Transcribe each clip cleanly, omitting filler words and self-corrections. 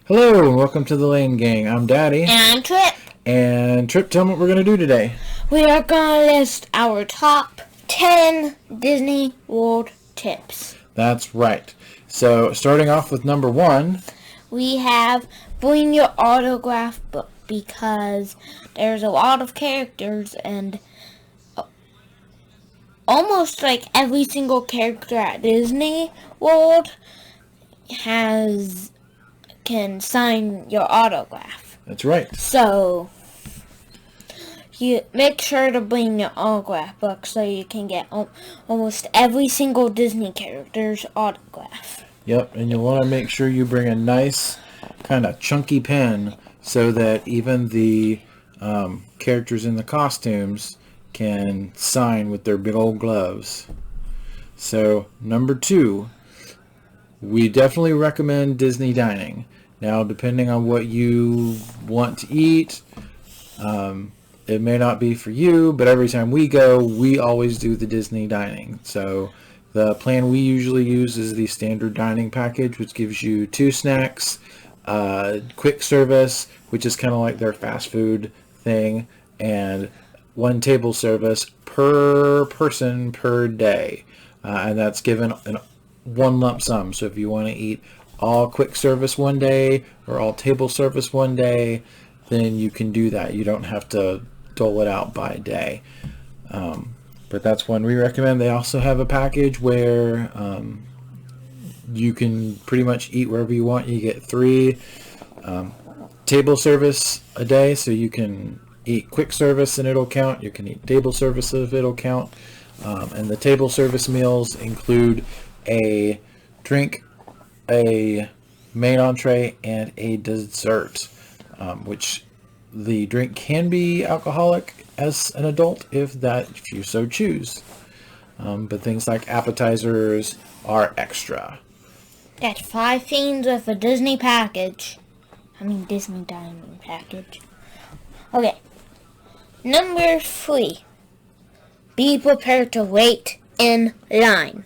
Hello and welcome to the Lane Gang. I'm Daddy. And I'm Trip. And Trip, tell me what we're going to do today. We are going to list our top 10 Disney World tips. That's right. So starting off with number 1. We have bring your autograph book because there's a lot of characters and almost like every single character at Disney World can sign your autograph. That's right. So you make sure to bring your autograph book so you can get almost every single Disney character's autograph. Yep, and you'll want to make sure you bring a nice kind of chunky pen so that even the characters in the costumes can sign with their big old gloves. So number 2, we definitely recommend Disney dining. Now, depending on what you want to eat, it may not be for you, but every time we go, we always do the Disney dining. So the plan we usually use is the standard dining package, which gives you 2 snacks, quick service, which is kind of like their fast food thing, and 1 table service per person per day. And that's given in one lump sum. So if you want to eat all quick service one day or all table service one day, then you can do that. You don't have to dole it out by day. But that's one we recommend. They also have a package where you can pretty much eat wherever you want. You get 3 table service a day, so you can eat quick service and it'll count. You can eat table service if it'll count. And the table service meals include a drink, a main entree, and a dessert, which the drink can be alcoholic as an adult if you so choose. But things like appetizers are extra. That's 5 things with a Disney package. Disney dining package. Okay. Number 3. Be prepared to wait in line.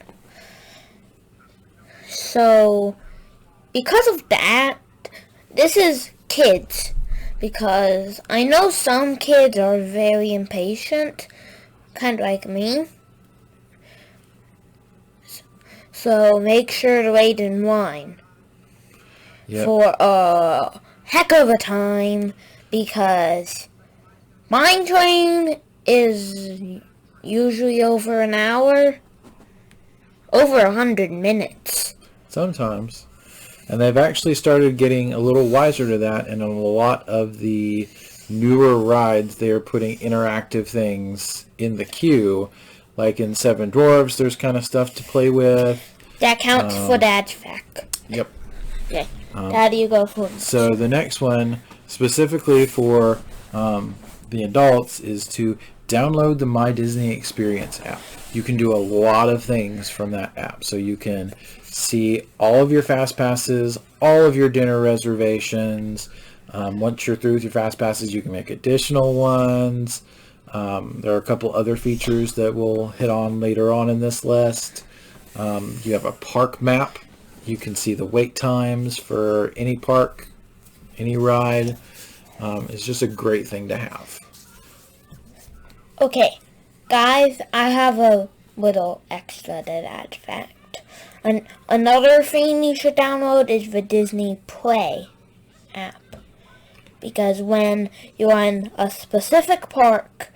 So, because of that, this is kids. Because I know some kids are very impatient, kind of like me. So make sure to wait in line for a heck of a time, because Mine Train is usually over an hour, over 100 minutes. Sometimes. And they've actually started getting a little wiser to that, and on a lot of the newer rides, they are putting interactive things in the queue. Like in Seven Dwarfs, there's kind of stuff to play with. That counts for Dad's fact. Yep. Okay. Daddy, you go first. So the next one, specifically for the adults, is to download the My Disney Experience app. You can do a lot of things from that app. So you can see all of your fast passes, all of your dinner reservations. Once you're through with your fast passes, you can make additional ones. There are a couple other features that we'll hit on later on in this list. You have a park map. You can see the wait times for any park, any ride. It's just a great thing to have. Okay, guys, I have a little extra to that fact. Another thing you should download is the Disney Play app. Because when you're in a specific park,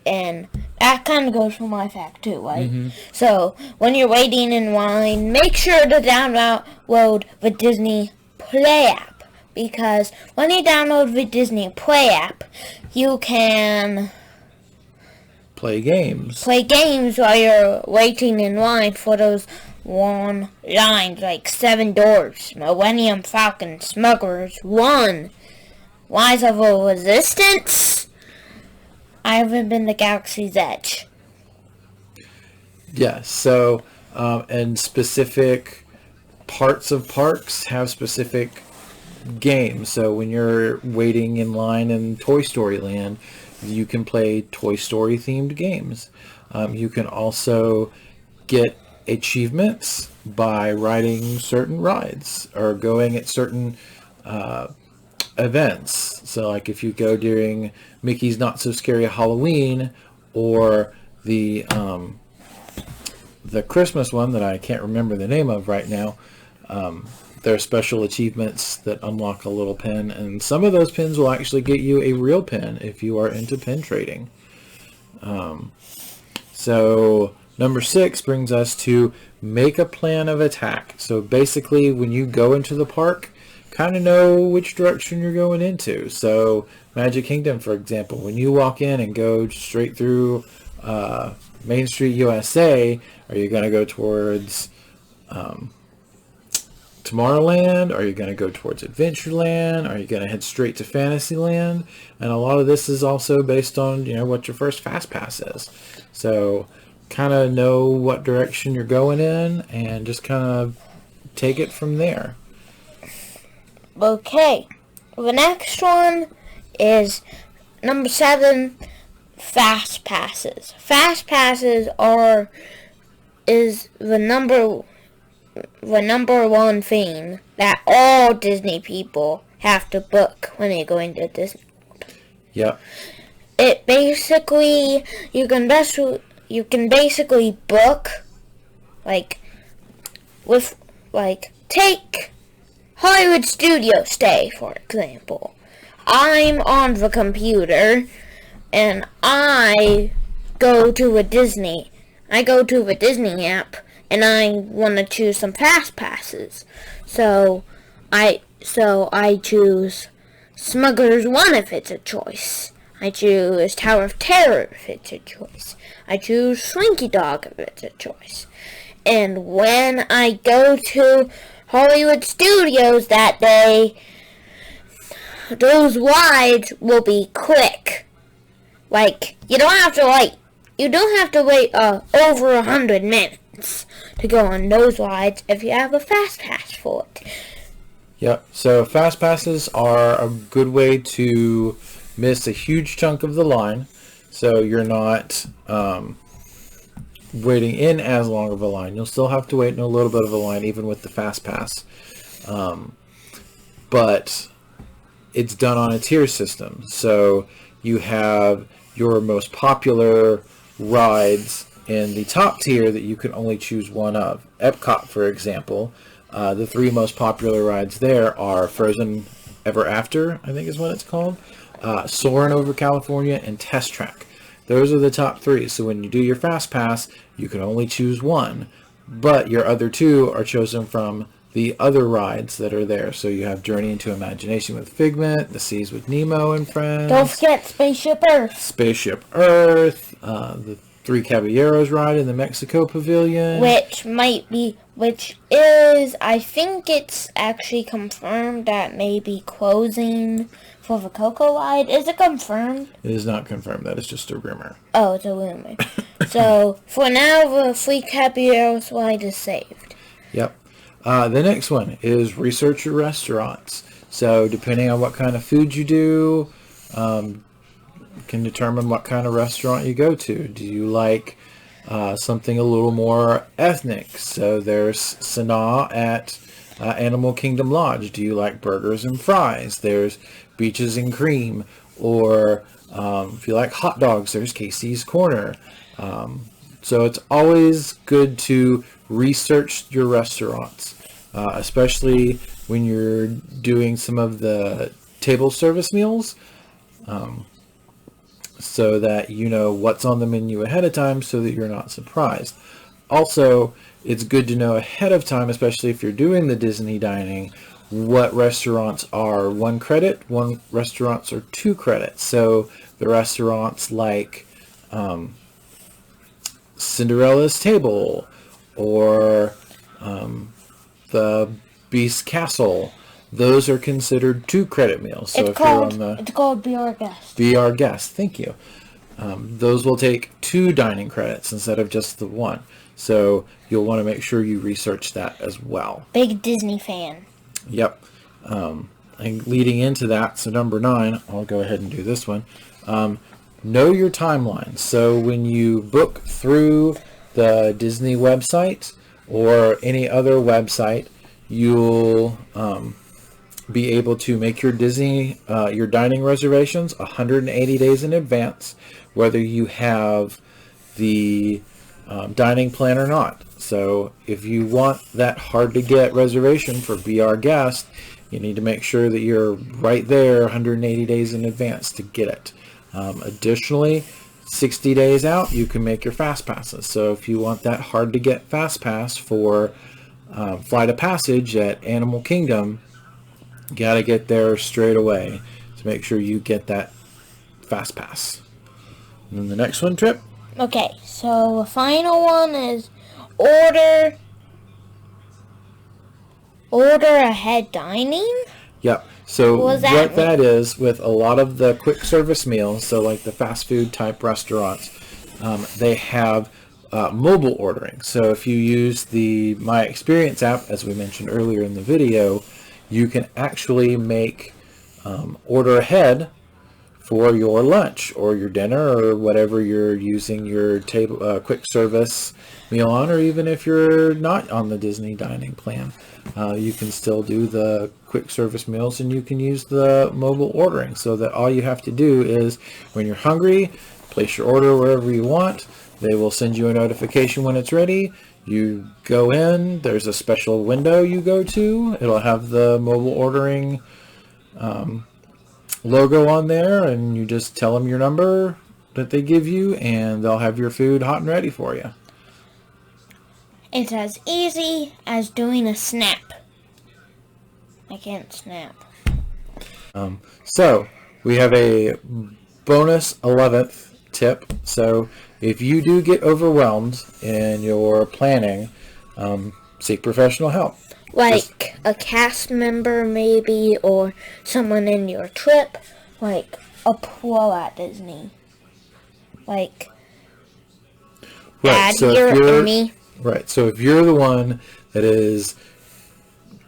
and that kind of goes for my fact too, right? Mm-hmm. So when you're waiting in line, make sure to download the Disney Play app. Because when you download the Disney Play app, you can play games while you're waiting in line for those long lines, like Seven Dwarfs, Millennium Falcon, Smugglers 1, Rise of the Resistance. I haven't been to Galaxy's Edge. Yeah, so and specific parts of parks have specific games. So when you're waiting in line in Toy Story Land, you can play Toy Story themed games. You can also get achievements by riding certain rides or going at certain events. So like if you go during Mickey's Not So Scary Halloween, or the Christmas one that I can't remember the name of right now, there are special achievements that unlock a little pin, and some of those pins will actually get you a real pin if you are into pin trading. So number 6 brings us to make a plan of attack. So basically, when you go into the park, kind of know which direction you're going into. So Magic Kingdom, for example, when you walk in and go straight through Main Street USA, are you going to go towards Tomorrowland? Are you going to go towards Adventureland? Are you going to head straight to Fantasyland? And a lot of this is also based on, what your first Fast Pass is. So kind of know what direction you're going in and just kind of take it from there. Okay, the next one is number 7, Fast Passes. Fast Passes is the number one thing that all Disney people have to book when they go into Disney. Yep. It basically, you can basically book, take Hollywood Studio Stay, for example. I'm on the computer, and I go to the Disney app, and I want to choose some Fast Passes. So I choose Smuggler's Run if it's a choice. I choose Tower of Terror if it's a choice. I choose Slinky Dog if it's a choice. And when I go to Hollywood Studios that day, those rides will be quick. You don't have to wait over 100 minutes to go on those rides if you have a Fast Pass for it. Yep. So Fast Passes are a good way to miss a huge chunk of the line, so you're not waiting in as long of a line. You'll still have to wait in a little bit of a line even with the Fast Pass, but it's done on a tier system. So you have your most popular rides in the top tier that you can only choose one of. Epcot, for example, the 3 most popular rides there are Frozen Ever After, I think is what it's called, Soarin' Over California, and Test Track. Those are the top 3. So when you do your Fast Pass, you can only choose one, but your other 2 are chosen from the other rides that are there. So you have Journey into Imagination with Figment, The Seas with Nemo and Friends. Don't forget Spaceship Earth. Spaceship Earth, the Three Caballeros ride in the Mexico Pavilion. Which is, I think it's actually confirmed that may be closing for the Coco ride. Is it confirmed? It is not confirmed. That is just a rumor. Oh, it's a rumor. So, for now, the Three Caballeros ride is saved. Yep. The next one is research your restaurants. So, depending on what kind of food you do, can determine what kind of restaurant you go to. Do you like something a little more ethnic? So there's Sanaa at Animal Kingdom Lodge. Do you like burgers and fries? There's Beaches and Cream. Or if you like hot dogs, there's Casey's Corner. So it's always good to research your restaurants, especially when you're doing some of the table service meals, so that you know what's on the menu ahead of time so that you're not surprised. Also, it's good to know ahead of time, especially if you're doing the Disney dining, what restaurants are 1 credit, what restaurants are 2 credits. So the restaurants like Cinderella's Table or the Beast Castle, those are considered 2 credit meals. So it's called Be Our Guest. Be Our Guest, thank you. Those will take 2 dining credits instead of just the 1. So you'll want to make sure you research that as well. Big Disney fan. Yep. And leading into that, so number 9, I'll go ahead and do this one. Know your timeline. So when you book through the Disney website or any other website, you'll be able to make your Disney, your dining reservations 180 days in advance, whether you have the dining plan or not. So if you want that hard to get reservation for Be Our Guest, you need to make sure that you're right there 180 days in advance to get it. Additionally, 60 days out, you can make your fast passes. So if you want that hard to get fast pass for Flight of Passage at Animal Kingdom, you got to get there straight away to make sure you get that fast pass. And then the next one, Trip. Okay, so the final one is order ahead dining. Yep. So What does that what mean? that is with a lot of the quick service meals, so like the fast food type restaurants, they have mobile ordering. So if you use the My Experience app, as we mentioned earlier in the video, you can actually make order ahead for your lunch or your dinner or whatever you're using your table quick service meal on, or even if you're not on the Disney dining plan, you can still do the quick service meals and you can use the mobile ordering, so that all you have to do is when you're hungry, place your order wherever you want. They will send you a notification when it's ready. You go in, there's a special window you go to, it'll have the mobile ordering logo on there, and you just tell them your number that they give you and they'll have your food hot and ready for you. It's as easy as doing a snap. I can't snap. So we have a bonus 11th tip. So if you do get overwhelmed in your planning, seek professional help. Like a cast member maybe, or someone in your trip, like a pro at Disney. Like Right. So Amy. right. So if you're the one that is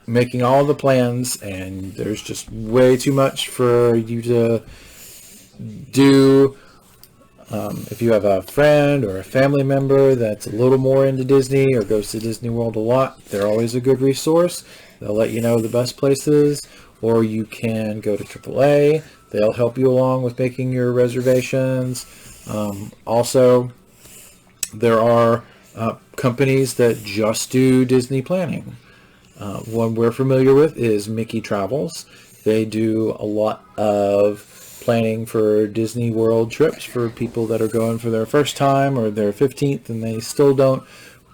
making all the plans and there's just way too much for you to do, if you have a friend or a family member that's a little more into Disney or goes to Disney World a lot, they're always a good resource. They'll let you know the best places, or you can go to AAA. They'll help you along with making your reservations. Also, there are companies that just do Disney planning. One we're familiar with is Mickey Travels. They do a lot of planning for Disney World trips for people that are going for their first time or their 15th and they still don't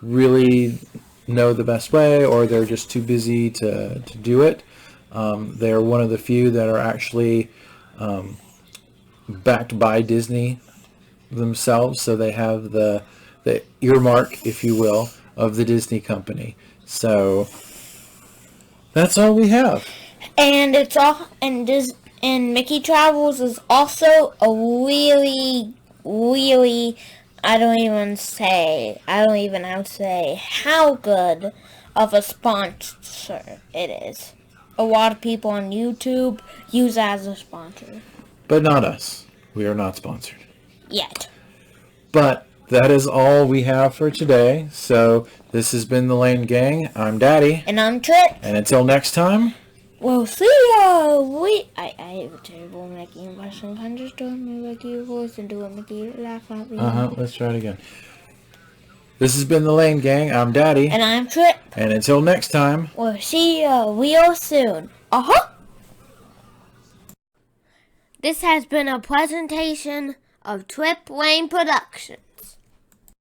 really know the best way, or they're just too busy to do it. They're one of the few that are actually backed by Disney themselves, so they have the earmark, if you will, of the Disney company. So that's all we have. And it's all and Mickey Travels is also a really I don't even have to say how good of a sponsor it is. A lot of people on YouTube use it as a sponsor. But not us. We are not sponsored. Yet. But that is all we have for today. So this has been the Lane Gang. I'm Daddy. And I'm Trip. And until next time, We'll see ya! I have a terrible Mickey impression. Can I just do a Mickey voice and do a Mickey laugh at me? let's try it again. This has been the Lane Gang. I'm Daddy. And I'm Trip. And until next time, We'll see ya real soon. This has been a presentation of Trip Lane Productions.